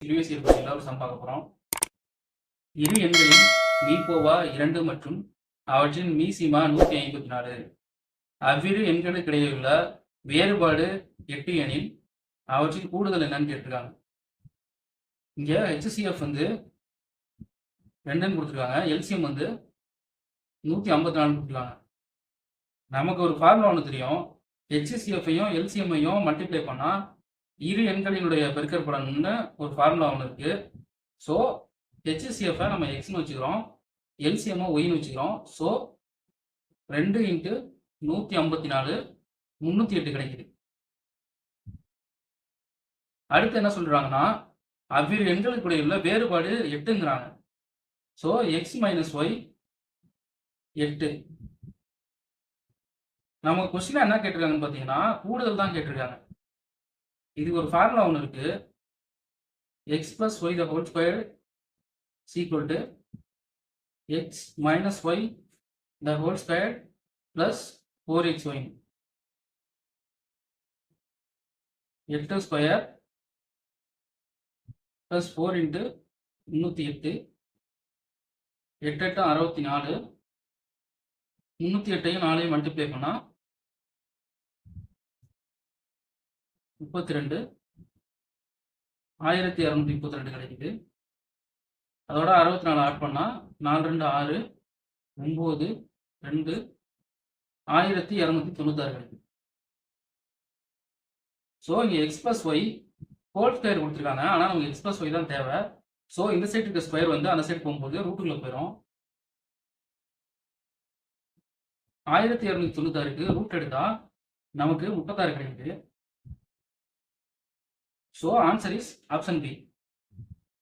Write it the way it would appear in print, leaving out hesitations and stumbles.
Previous year பற்றியில் ஒரு some பார்க்க போகிறோம். இரு எண்களின் மீபோவா 2 மற்றும் அவற்றின் மீசிமா 154. அவ்விரு எண்களுக்கு இடையே உள்ள வேறுபாடு 8 எனில் அவற்றின் கூடுதல் என்னன்னு கேட்டிருக்காங்க. இங்க HCF வந்து 2ன்னு கொடுத்துருக்காங்க, எல்சிஎம் வந்து 154 கொடுத்துருக்காங்க. நமக்கு ஒரு ஃபார்முலா ஒன்று தெரியும். HCF-ஐயும் எல்சிஎம்மையும் மல்டிப்ளை பண்ணா இரு எண்களினுடைய பெருக்கற்பலன்னு ஒரு ஃபார்முலா ஒன்று இருக்கு. ஸோ HCF-ஐ நம்ம எக்ஸ்னு வச்சுக்கிறோம், எல்சிஎம் ஒய்னு வச்சுக்கிறோம். ஸோ 2 × 154 308 கிடைக்குது. அடுத்து என்ன சொல்றாங்கன்னா, அவ்விரு எண்களுக்கு உள்ள வேறுபாடு 8ங்கிறாங்க. So X minus Y 8. நம்ம கொஸ்டின் என்ன கேட்டிருக்காங்கன்னு பார்த்தீங்கன்னா, கூடுதல் தான் கேட்டிருக்காங்க. இதுக்கு ஒரு ஃபார்முலா ஒன்று இருக்கு. X plus y the whole square equal to x minus y the whole square plus 4xy. 8 square plus 4 into 308. 8 8 64. 308ஐயும் 4ஐயும் மல்டிப்ளை பண்ணா 32 1232 கிடைக்குது. அதோட 64 ஆட் பண்ணா 4 2 6 9 2 1296 கிடைக்குது. ஸோ இங்கே x plus y whole square கொடுத்துருக்காங்க, ஆனால் நமக்கு எக்ஸ் பிளஸ் ஒய் தான் தேவை. ஸோ இந்த சைடு இருக்க ஸ்கொயர் வந்து அந்த சைடு போகும்போது ரூட்டுக்குள்ள போயிடும். 1296க்கு ரூட் எடுத்தா நமக்கு 36 கிடைக்குது. So answer is option B.